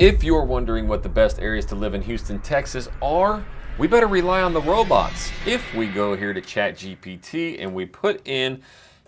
If you're wondering what the best areas to live in Houston, Texas are, we better rely on the robots. If we go here to ChatGPT and we put in,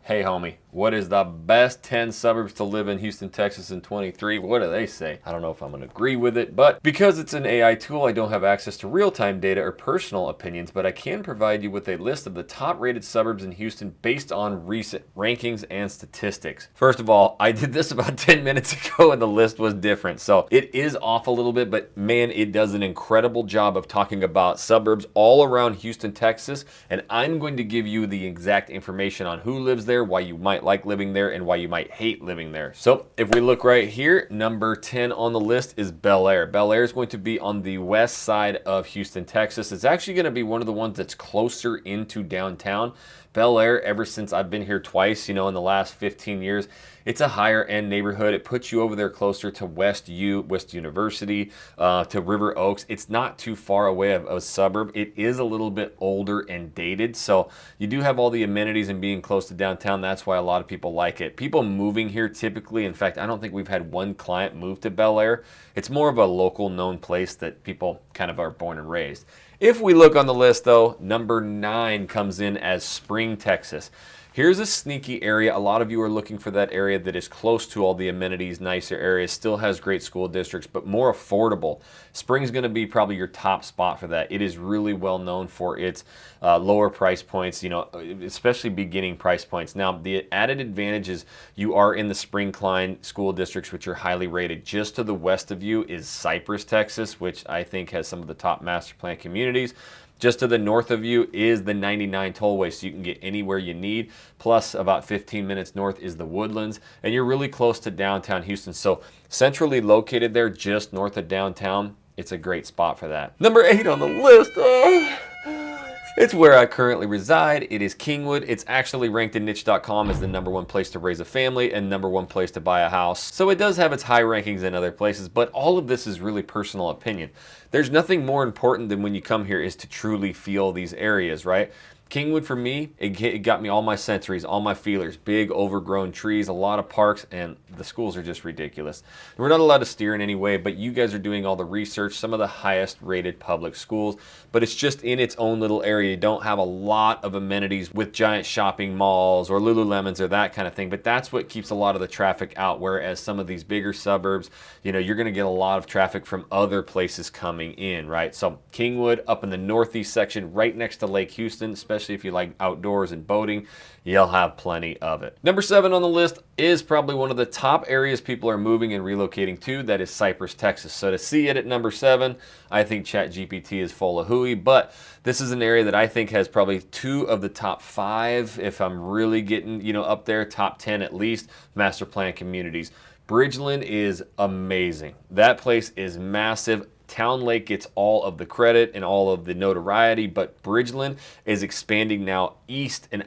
hey homie, what is the best 10 suburbs to live in Houston, Texas in 23? What do they say? I don't know if I'm gonna agree with it, but because it's an AI tool, I don't have access to real-time data or personal opinions, but I can provide you with a list of the top rated suburbs in Houston based on recent rankings and statistics. First of all, I did this about 10 minutes ago and the list was different. So it is off a little bit, but man, it does an incredible job of talking about suburbs all around Houston, Texas. And I'm going to give you the exact information on who lives there, why you might like living there, and why you might hate living there. So if we look right here, number 10 on the list is Bel Air. Bel Air is going to be on the west side of Houston, Texas. It's actually going to be one of the ones that's closer into downtown. Bel Air, ever since I've been here twice, in the last 15 years, it's a higher end neighborhood. It puts you over there closer to West University, to River Oaks. It's not too far away of a suburb. It is a little bit older and dated. So you do have all the amenities and being close to downtown. That's why a lot of people like it. People moving here typically, in fact, I don't think we've had one client move to Bel Air. It's more of a local known place that people kind of are born and raised. If we look on the list though, number 9 comes in as Spring, Texas. Here's a sneaky area. A lot of you are looking for that area that is close to all the amenities, nicer areas, still has great school districts, but more affordable. Spring's going to be probably your top spot for that. It is really well known for its lower price points, especially beginning price points. Now, the added advantage is you are in the Spring-Klein school districts, which are highly rated. Just to the west of you is Cypress, Texas, which I think has some of the top master plan communities. Just to the north of you is the 99 tollway, so you can get anywhere you need. Plus, about 15 minutes north is the Woodlands, and you're really close to downtown Houston. So centrally located there, just north of downtown, it's a great spot for that. Number 8 on the list. It's where I currently reside. It is Kingwood. It's actually ranked in niche.com as the #1 place to raise a family and #1 place to buy a house. So it does have its high rankings in other places, but all of this is really personal opinion. There's nothing more important than when you come here is to truly feel these areas, right? Kingwood for me, it got me all my sensories, all my feelers. Big overgrown trees, a lot of parks, and the schools are just ridiculous. We're not allowed to steer in any way, but you guys are doing all the research, some of the highest rated public schools, but it's just in its own little area. You don't have a lot of amenities with giant shopping malls or Lululemons or that kind of thing, but that's what keeps a lot of the traffic out, whereas some of these bigger suburbs, you're gonna get a lot of traffic from other places coming in, right? So Kingwood up in the northeast section, right next to Lake Houston, especially if you like outdoors and boating, you'll have plenty of it. Number 7 on the list is probably one of the top areas people are moving and relocating to. That is Cypress, Texas. So to see it at number 7, I think ChatGPT is full of hooey, but this is an area that I think has probably 2 of the top 5, if I'm really getting, up there, top 10 at least, master plan communities. Bridgeland is amazing. That place is massive. Town Lake gets all of the credit and all of the notoriety, but Bridgeland is expanding now west and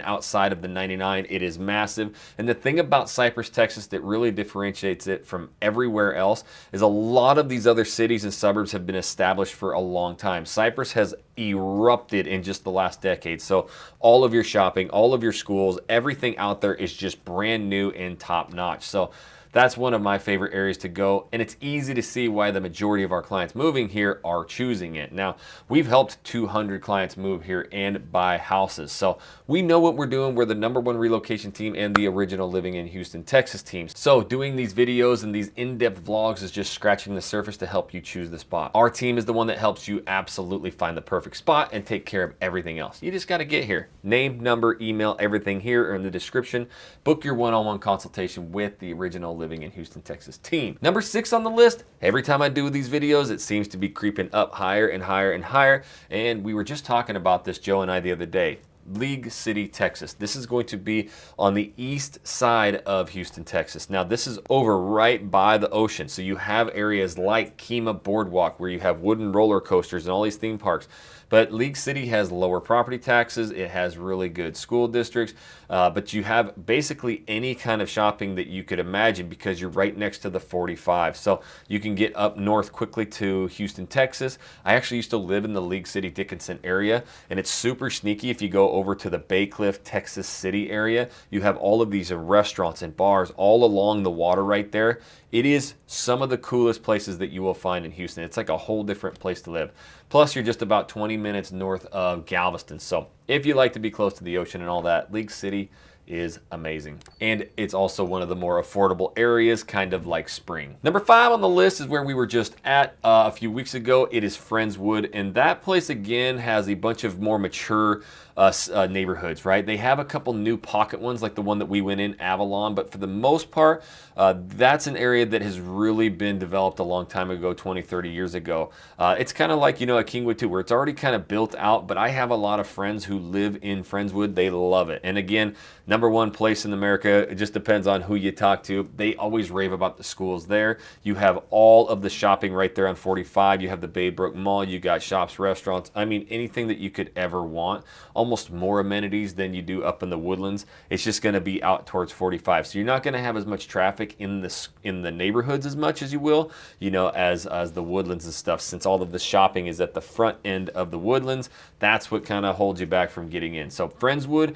outside of the 99. It is massive. And the thing about Cypress, Texas that really differentiates it from everywhere else is a lot of these other cities and suburbs have been established for a long time. Cypress has erupted in just the last decade. So all of your shopping, all of your schools, everything out there is just brand new and top notch. So that's one of my favorite areas to go, and it's easy to see why the majority of our clients moving here are choosing it. Now, we've helped 200 clients move here and buy houses, so we know what we're doing. We're the #1 relocation team and the original Living in Houston, Texas team. So doing these videos and these in-depth vlogs is just scratching the surface to help you choose the spot. Our team is the one that helps you absolutely find the perfect spot and take care of everything else. You just got to get here. Name, number, email, everything here or in the description. Book your one-on-one consultation with the original Living in Houston, Texas team. Number 6 on the list, every time I do these videos, it seems to be creeping up higher and higher and higher. And we were just talking about this, Joe and I, the other day. League City, Texas. This is going to be on the east side of Houston, Texas. Now, this is over right by the ocean. So you have areas like Kima Boardwalk where you have wooden roller coasters and all these theme parks. But League City has lower property taxes. It has really good school districts. But you have basically any kind of shopping that you could imagine because you're right next to the 45. So you can get up north quickly to Houston, Texas. I actually used to live in the League City Dickinson area, and it's super sneaky if you go over to the Baycliff, Texas City area, you have all of these restaurants and bars all along the water right there. It is some of the coolest places that you will find in Houston. It's like a whole different place to live. Plus, you're just about 20 minutes north of Galveston. So if you like to be close to the ocean and all that, League City is amazing. And it's also one of the more affordable areas, kind of like Spring. Number 5 on the list is where we were just at a few weeks ago. It is Friendswood, and that place again has a bunch of more mature neighborhoods, right? They have a couple new pocket ones like the one that we went in, Avalon, but for the most part, that's an area that has really been developed a long time ago, 20, 30 years ago. It's kind of like, you know, a Kingwood too, where it's already kind of built out, but I have a lot of friends who live in Friendswood. They love it. And again, #1 place in America. It just depends on who you talk to. They always rave about the schools there. You have all of the shopping right there on 45. You have the Baybrook Mall. You got shops, restaurants. I mean, anything that you could ever want. Almost more amenities than you do up in the Woodlands. It's just going to be out towards 45. So you're not going to have as much traffic in the neighborhoods as much as you will, you know, as the Woodlands and stuff. Since all of the shopping is at the front end of the Woodlands, that's what kind of holds you back from getting in. So Friendswood,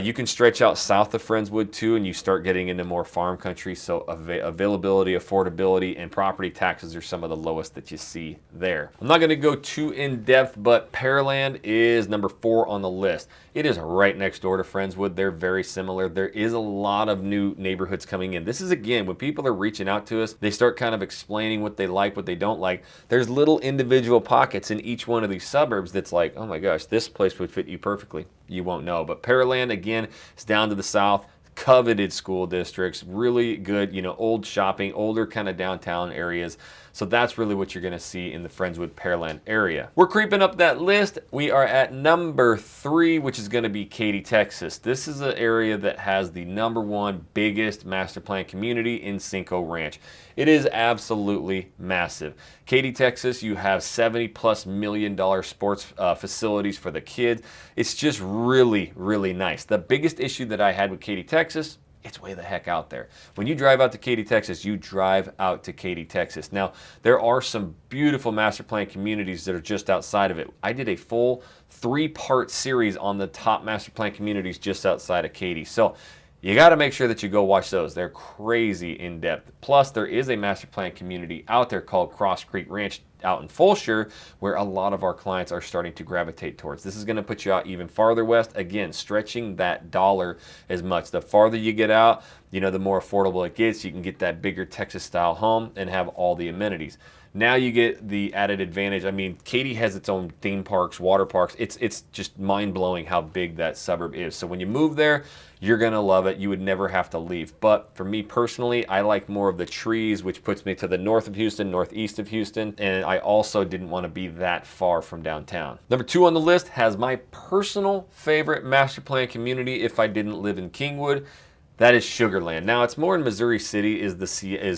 you can stretch out south of Friendswood too, and you start getting into more farm country. So availability, affordability, and property taxes are some of the lowest that you see there. I'm not going to go too in depth, but Pearland is number 4 on the list. It is right next door to Friendswood. They're very similar. There is a lot of new neighborhoods coming in. This is, again, when people are reaching out to us, they start kind of explaining what they like, what they don't like. There's little individual pockets in each one of these suburbs that's like, oh my gosh, this place would fit you perfectly. You won't know. But Pearland, again, is down to the south. Coveted school districts, really good, you know, old shopping, older kind of downtown areas. So that's really what you're going to see in the Friendswood Pearland area. We're creeping up that list. We are at number 3, which is going to be Katy, Texas. This is an area that has the #1 biggest master plan community in Cinco Ranch. It is absolutely massive. Katy, Texas, you have $70+ million sports facilities for the kids. It's just really, really nice. The biggest issue that I had with Katy, Texas, it's way the heck out there. When you drive out to Katy, Texas, you drive out to Katy, Texas. Now, there are some beautiful master plan communities that are just outside of it. I did a full 3-part series on the top master plan communities just outside of Katy. So you got to make sure that you go watch those. They're crazy in depth. Plus, there is a master plan community out there called Cross Creek Ranch out in Fulshire, where a lot of our clients are starting to gravitate towards. This is going to put you out even farther west, again, stretching that dollar as much. The farther you get out, you know, the more affordable it gets. You can get that bigger Texas-style home and have all the amenities. Now you get the added advantage. I mean, Katy has its own theme parks, water parks. It's just mind-blowing how big that suburb is. So when you move there, you're going to love it. You would never have to leave. But for me personally, I like more of the trees, which puts me to the north of Houston, northeast of Houston. And I also didn't want to be that far from downtown. Number 2 on the list has my personal favorite master plan community if I didn't live in Kingwood. That is Sugarland. Now, it's more in Missouri City, is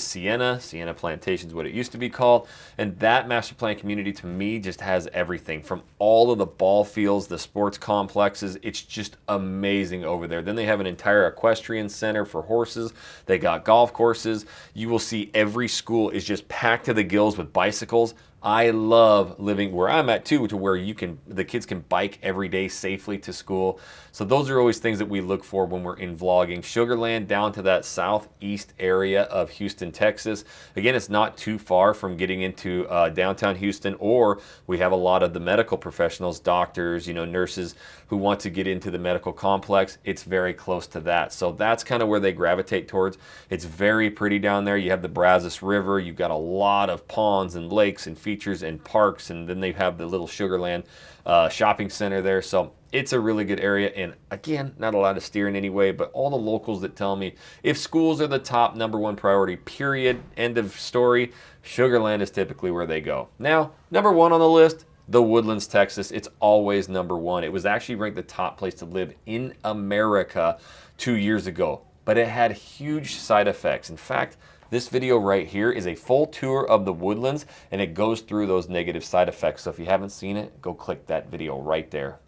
Sienna Plantation is what it used to be called. And that master plan community, to me, just has everything from all of the ball fields, the sports complexes. It's just amazing over there. Then they have an entire equestrian center for horses. They got golf courses. You will see every school is just packed to the gills with bicycles. I love living where I'm at too, to where the kids can bike every day safely to school. So those are always things that we look for when we're in vlogging. Sugarland down to that southeast area of Houston, Texas. Again, it's not too far from getting into downtown Houston, or we have a lot of the medical professionals, doctors, you know, nurses who want to get into the medical complex. It's very close to that. So that's kind of where they gravitate towards. It's very pretty down there. You have the Brazos River. You've got a lot of ponds and lakes and features and parks, and then they have the little Sugarland shopping center there. So it's a really good area, and again, not a lot of steering anyway, but all the locals that tell me if schools are the top #1 priority, period, end of story, Sugarland is typically where they go. Now, #1 on the list, the Woodlands, Texas. It's always #1. It was actually ranked the top place to live in America 2 years ago, but it had huge side effects. In fact, this video right here is a full tour of the Woodlands, and it goes through those negative side effects. So if you haven't seen it, go click that video right there.